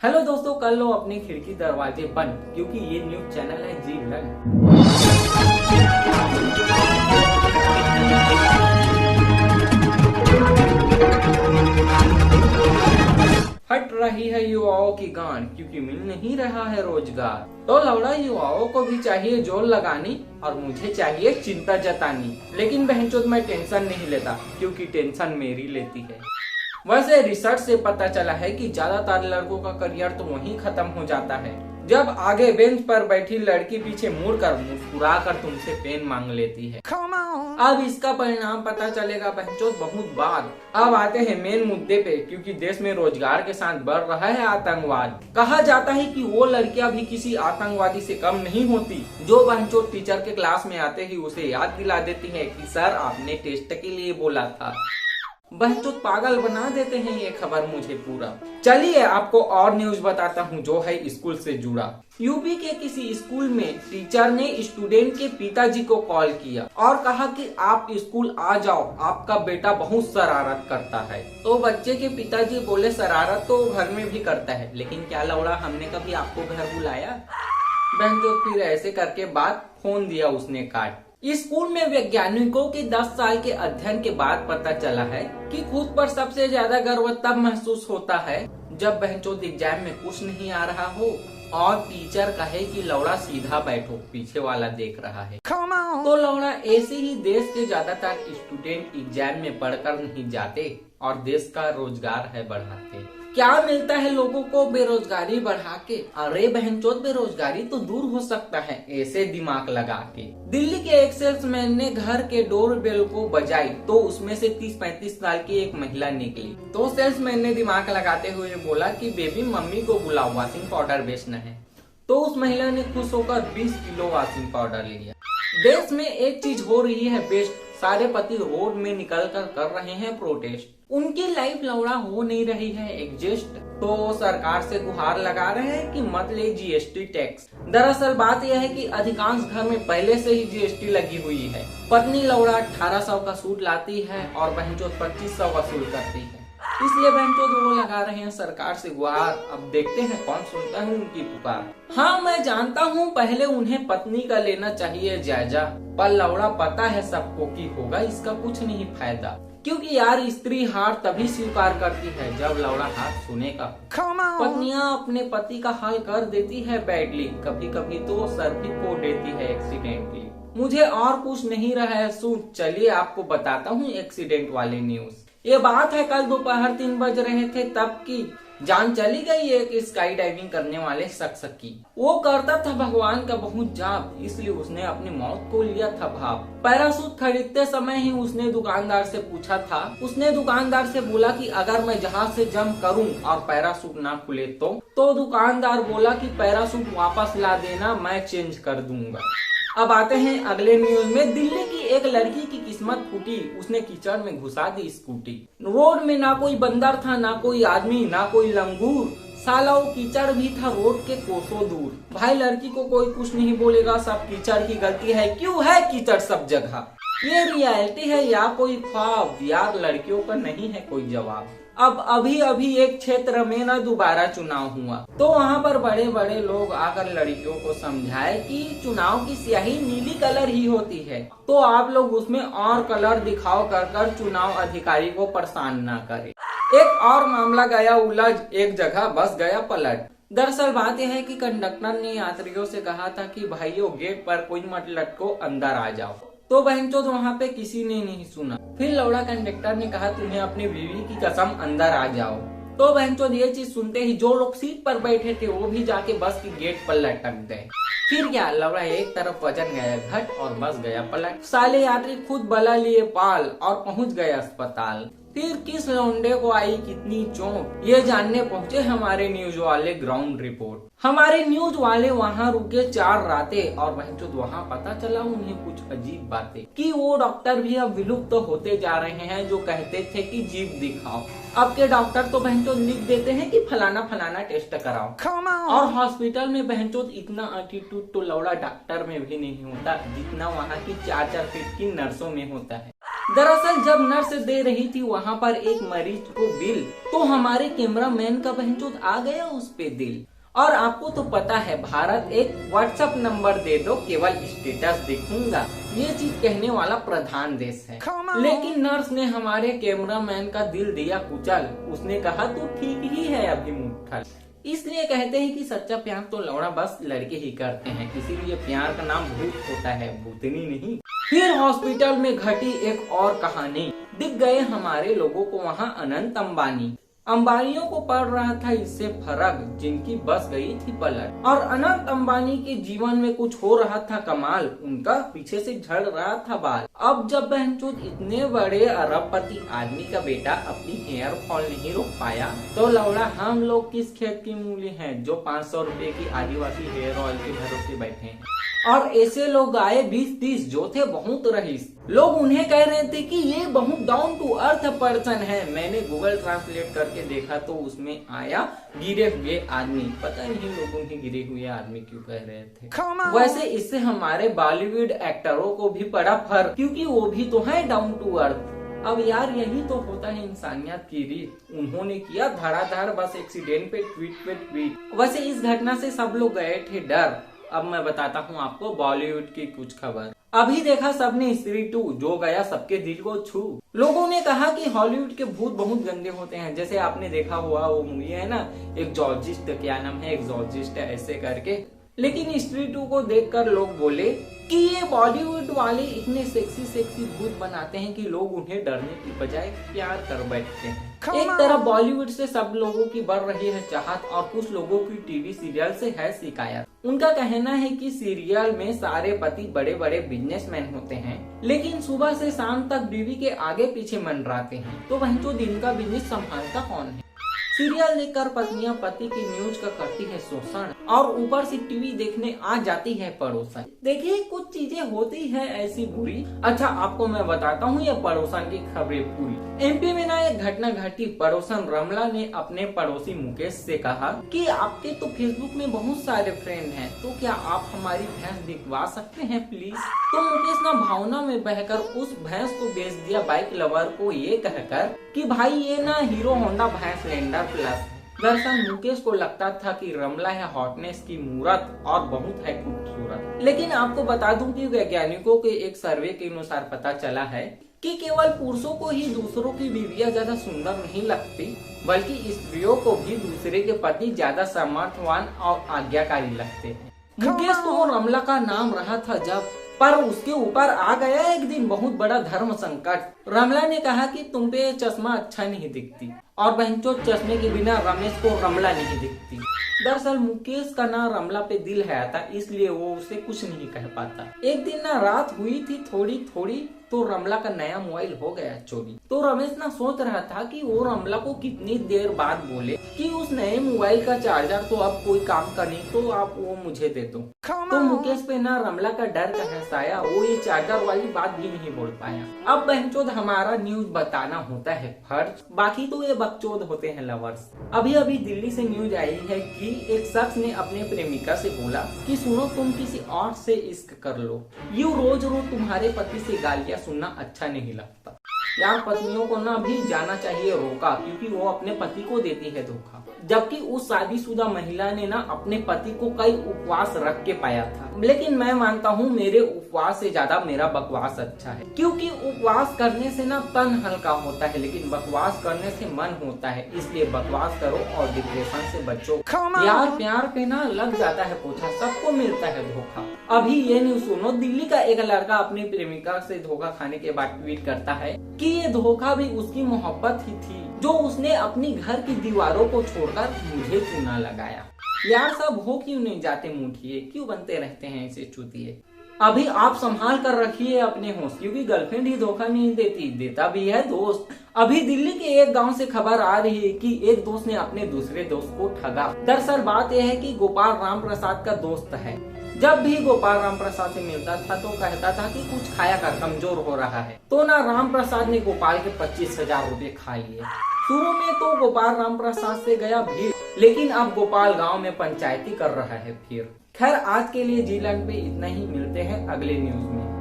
Hello दोस्तों, कर लो अपने खिड़की दरवाजे बंद क्योंकि ये न्यूज चैनल है जी वन। हट रही है युवाओं की गांड क्योंकि मिल नहीं रहा है रोजगार। तो लौड़ा युवाओं को भी चाहिए जोर लगानी और मुझे चाहिए चिंता जतानी, लेकिन बहनचोद मैं टेंशन नहीं लेता क्योंकि टेंशन मेरी लेती है। वैसे रिसर्च से पता चला है कि ज्यादातर लड़कों का करियर तो वहीं खत्म हो जाता है जब आगे बेंच पर बैठी लड़की पीछे मुड़कर मुस्कुरा कर तुमसे पेन मांग लेती है। अब इसका परिणाम पता चलेगा बहनचोद बहुत बाद। अब आते हैं मेन मुद्दे पे, क्योंकि देश में रोजगार के साथ बढ़ रहा है आतंकवाद। कहा जाता है कि वो लड़कियां भी किसी आतंकवादी से कम नहीं होती जो बहनचोद टीचर के क्लास में आते ही उसे याद दिला देती है कि सर आपने टेस्ट के लिए बोला था। बहनचोद पागल बना देते हैं ये खबर मुझे पूरा। चलिए आपको और न्यूज बताता हूँ जो है स्कूल से जुड़ा। यूपी के किसी स्कूल में टीचर ने स्टूडेंट के पिताजी को कॉल किया और कहा कि आप स्कूल आ जाओ, आपका बेटा बहुत शरारत करता है। तो बच्चे के पिताजी बोले शरारत तो घर में भी करता है, लेकिन क्या लौड़ा हमने कभी आपको घर बुलाया? बहनचोद फिर ऐसे करके बात फोन दिया उसने काट। स्कूल में वैज्ञानिकों के 10 साल के अध्ययन के बाद पता चला है कि खुद पर सबसे ज्यादा गर्व तब महसूस होता है जब बहनचोद एग्जाम में कुछ नहीं आ रहा हो और टीचर कहे कि लौड़ा सीधा बैठो, पीछे वाला देख रहा है। तो लौड़ा ऐसे ही देश के ज्यादातर स्टूडेंट एग्जाम में पढ़कर नहीं जाते और देश का रोजगार है बढ़ाते। क्या मिलता है लोगों को बेरोजगारी बढ़ा के? अरे बहनचोद बेरोजगारी तो दूर हो सकता है ऐसे दिमाग लगा के। दिल्ली के एक सेल्समैन ने घर के डोर बेल को बजाई तो उसमें से 30-35 साल की एक महिला निकली। तो सेल्समैन ने दिमाग लगाते हुए बोला कि बेबी मम्मी को बुलाओ, वॉशिंग पाउडर बेचना है। तो उस महिला ने खुश होकर 20 किलो वॉशिंग पाउडर लिया। देश में एक चीज हो रही है बेस्ट, सारे पति रोड में निकलकर कर रहे हैं प्रोटेस्ट। उनकी लाइफ लौड़ा हो नहीं रही है एडजस्ट, तो सरकार से गुहार लगा रहे हैं कि मत ले जीएसटी टैक्स। दरअसल बात यह है कि अधिकांश घर में पहले से ही जीएसटी लगी हुई है। पत्नी लौड़ा 1800 का सूट लाती है और बहनचोद 2500 वसूल करती है, इसलिए बहनचोद वो लगा रहे हैं सरकार से गुहार। अब देखते हैं कौन सुनता है उनकी पुकार। हाँ मैं जानता हूँ पहले उन्हें पत्नी का लेना चाहिए जायजा, पर लौड़ा पता है सबको कि होगा इसका कुछ नहीं फायदा, क्योंकि यार स्त्री हार तभी स्वीकार करती है जब लौड़ा हाथ सुनेगा। पत्नियां अपने पति का हाल कर देती है बैडली, कभी कभी तो सर भी फोड़ देती है एक्सीडेंटली। मुझे और कुछ नहीं रहा है सुन, चलिए आपको बताता हूँ एक्सीडेंट वाले न्यूज। ये बात है कल दोपहर 3 बज रहे थे तब की। जान चली गई एक स्काई डाइविंग करने वाले शख्स की। वो करता था भगवान का बहुत जाप, इसलिए उसने अपनी मौत को लिया था भाप। पैराशूट खरीदते समय ही उसने दुकानदार से पूछा था। उसने दुकानदार से बोला कि अगर मैं जहाज से जंप करूं और पैराशूट ना खुले तो दुकानदार बोला कि पैराशूट वापस ला देना, मैं चेंज कर दूंगा। अब आते हैं अगले न्यूज में। दिल्ली की एक लड़की की किस्मत फूटी, उसने कीचड़ में घुसा दी स्कूटी। रोड में ना कोई बंदर था, ना कोई आदमी, ना कोई लंगूर, साला वो कीचड़ भी था रोड के कोसों दूर। भाई लड़की को कोई कुछ नहीं बोलेगा, सब कीचड़ की गलती है, क्यों है कीचड़ सब जगह। ये रियलिटी है या कोई ख्वाब? यार लड़कियों का नहीं है कोई जवाब। अब अभी एक क्षेत्र में ना दोबारा चुनाव हुआ तो वहाँ पर बड़े बड़े लोग आकर लड़कियों को समझाए कि चुनाव की स्याही नीली कलर ही होती है, तो आप लोग उसमें और कलर दिखाओ कर चुनाव अधिकारी को परेशान ना करें। एक और मामला गया उलझ, एक जगह बस गया पलट। दरअसल बात यह है कि कंडक्टर ने यात्रियों से कहा था कि भाइयों गेट पर कोई मत लटको, अंदर आ जाओ। तो बहनचोद वहाँ पे किसी ने नहीं सुना। फिर लौड़ा कंडक्टर ने कहा तुम्हें अपनी बीवी की कसम अंदर आ जाओ। तो बहनचोद ये चीज सुनते ही जो लोग सीट पर बैठे थे वो भी जाके बस की गेट पर लटक गए। फिर क्या, लौड़ा एक तरफ वजन गया घट और बस गया पलट। साले यात्री खुद बला लिए पाल और पहुँच गए अस्पताल। फिर किस लौंडे को आई कितनी चोट, ये जानने पहुँचे हमारे न्यूज वाले ग्राउंड रिपोर्ट। हमारे न्यूज वाले वहाँ रुके 4 रातें और बहनचोद वहाँ पता चला उन्हें कुछ अजीब बातें कि वो डॉक्टर भी अब विलुप्त तो होते जा रहे हैं जो कहते थे कि जीभ दिखाओ। अब के डॉक्टर तो बहनचोद लिख देते हैं कि फलाना फलाना टेस्ट कराओ। और हॉस्पिटल में बहनचोद इतना एटीट्यूड तो लौड़ा डॉक्टर में भी नहीं होता जितना वहाँ की 4-4 फीट की नर्सों में होता है। दरअसल जब नर्स दे रही थी वहाँ पर एक मरीज को बिल, तो हमारे कैमरामैन का बहनचोद आ गया उस पे दिल। और आपको तो पता है भारत एक व्हाट्सएप नंबर दे दो केवल स्टेटस देखूंगा, ये चीज कहने वाला प्रधान देश है। लेकिन नर्स ने हमारे कैमरामैन का दिल दिया कुचल। उसने कहा तू ठीक ही है अभी मुट्ठल। इसलिए कहते हैं कि सच्चा प्यार तो लौड़ा बस लड़के ही करते हैं, इसीलिए प्यार का नाम भूत होता है, भूतनी नहीं। फिर हॉस्पिटल में घटी एक और कहानी। दिख गए हमारे लोगों को वहाँ अनंत अंबानी। अंबानियों को पड़ रहा था इससे फर्क, जिनकी बस गई थी पलट। और अनंत अंबानी के जीवन में कुछ हो रहा था कमाल, उनका पीछे से झड़ रहा था बाल। अब जब बहनचोद इतने बड़े अरबपति आदमी का बेटा अपनी हेयर फॉल नहीं रोक पाया, तो लौड़ा हम लोग किस खेत की मूली हैं जो 500 रुपए की आदिवासी हेयर ऑयल के भरोसे बैठे हैं। और ऐसे लोग आए 20-30 जो थे बहुत रईस। लोग उन्हें कह रहे थे कि ये बहुत डाउन टू अर्थ पर्सन है। मैंने गूगल ट्रांसलेट करके देखा तो उसमें आया गिरे हुए आदमी। पता नहीं लोगों ने गिरे हुए आदमी क्यों कह रहे थे। वैसे इससे हमारे बॉलीवुड एक्टरों को भी पड़ा फर्क, क्योंकि वो भी तो है डाउन टू अर्थ। अब यार यही तो होता है इंसानियत की रीत। उन्होंने किया धड़ाधड़ बस एक्सीडेंट पे ट्वीट। वैसे इस घटना से सब लोग गए थे डर। अब मैं बताता हूँ आपको बॉलीवुड की कुछ खबर। अभी देखा सबने स्त्री 2 जो गया सबके दिल को छू। लोगों ने कहा कि हॉलीवुड के भूत बहुत गंदे होते हैं। जैसे आपने देखा हुआ वो मूवी है ना, एग्जॉर्सिस्ट, क्या नाम है, एग्जॉर्सिस्ट ऐसे करके। लेकिन स्त्री 2 को देखकर लोग बोले कि ये बॉलीवुड वाले इतने सेक्सी भूत बनाते हैं कि लोग उन्हें डरने की बजाय प्यार कर बैठते हैं। एक तरफ बॉलीवुड से सब लोगों की बढ़ रही है चाहत और कुछ लोगों की टीवी सीरियल से है शिकायत। उनका कहना है कि सीरियल में सारे पति बड़े बड़े बिजनेसमैन होते हैं, लेकिन सुबह से शाम तक बीवी के आगे पीछे मंडराते हैं। तो वहीं तो दिन का बिजनेस संभालता कौन है। सीरियल देखकर पत्नियां पति की न्यूज का करती है शोषण और ऊपर से टीवी देखने आ जाती है पड़ोसन। देखिए कुछ चीजें होती है ऐसी बुरी। अच्छा आपको मैं बताता हूँ ये पड़ोसन की खबरें पूरी। एमपी में ना एक घटना घटी। पड़ोसन रमला ने अपने पड़ोसी मुकेश से कहा कि आपके तो फेसबुक में बहुत सारे फ्रेंड हैं, तो क्या आप हमारी भैंस दिखवा सकते हैं प्लीज। तो मुकेश ना भावना में बहकर उस भैंस को बेच दिया बाइक लवर को ये कहकर कि भाई ये ना हीरो होंडा भैंस लेंडर प्लस। दरअसल मुकेश को लगता था कि रमला है हॉटनेस की मूरत और बहुत है खूबसूरत। लेकिन आपको बता दूं कि वैज्ञानिकों के एक सर्वे के अनुसार पता चला है कि केवल पुरुषों को ही दूसरों की बीवियां ज्यादा सुंदर नहीं लगती, बल्कि स्त्रियों को भी दूसरे के पति ज्यादा समर्थवान और आज्ञाकारी लगते हैं। मुकेश को रमला का नाम रहा था जब, पर उसके ऊपर आ गया एक दिन बहुत बड़ा धर्म संकट। रमला ने कहा कि तुम पे चश्मा अच्छा नहीं दिखती और बहनचोद चश्मे के बिना रमेश को रमला नहीं दिखती। दरअसल मुकेश का ना रमला पे दिल है आता, इसलिए वो उसे कुछ नहीं कह पाता। एक दिन ना रात हुई थी थोड़ी तो रमला का नया मोबाइल हो गया चोरी। तो रमेश ना सोच रहा था कि वो रमला को कितनी देर बाद बोले कि उस नए मोबाइल का चार्जर तो अब कोई काम का नहीं, तो आप वो मुझे दे दो। तो मुकेश पे ना रमला का डर का हंसाया, वो ये चार्जर वाली बात भी नहीं बोल पाया। अब बहनचोद हमारा न्यूज बताना होता है फर्ज, बाकी तो ये बकचोद होते हैं लवर्स। अभी दिल्ली से न्यूज आई है कि एक शख्स ने अपने प्रेमिका से बोला कि सुनो तुम किसी और से इश्क कर लो, यूं रोज तुम्हारे पति से गालियां सुनना अच्छा नहीं लगता। यार पत्नियों को ना भी जाना चाहिए रोका, क्योंकि वो अपने पति को देती है धोखा। जबकि उस शादीशुदा महिला ने ना अपने पति को कई उपवास रख के पाया था। लेकिन मैं मानता हूँ मेरे उपवास से ज्यादा मेरा बकवास अच्छा है, क्योंकि उपवास करने से ना तन हल्का होता है, लेकिन बकवास करने से मन होता है। इसलिए बकवास करो और डिप्रेशन से बचो। यार प्यार पे ना लग जाता है पोछा, सबको मिलता है धोखा। अभी ये न्यूज सुनो, दिल्ली का एक लड़का अपनी प्रेमिका से धोखा खाने के बाद ट्वीट करता है कि ये धोखा भी उसकी मोहब्बत ही थी जो उसने अपनी घर की दीवारों को छोड़कर मुझे चूना लगाया। यार सब हो क्यों नहीं जाते मुठिए, क्यों बनते रहते हैं ऐसे चूतिए। अभी आप संभाल कर रखिए अपने होश, क्योंकि गर्लफ्रेंड ही धोखा नहीं देती, देता भी है दोस्त। अभी दिल्ली के एक गांव से खबर आ रही है कि एक दोस्त ने अपने दूसरे दोस्त को ठगा। दरअसल बात यह है कि गोपाल राम प्रसाद का दोस्त है। जब भी गोपाल राम प्रसाद से मिलता था तो कहता था कि कुछ खाया कर, कमजोर हो रहा है। तो ना राम प्रसाद ने गोपाल के 25,000 रुपए खा लिए। शुरू में तो गोपाल राम प्रसाद से गया भीड़, लेकिन अब गोपाल गांव में पंचायती कर रहा है फिर। खैर आज के लिए जी लैंड पे इतना ही, मिलते हैं अगले न्यूज में।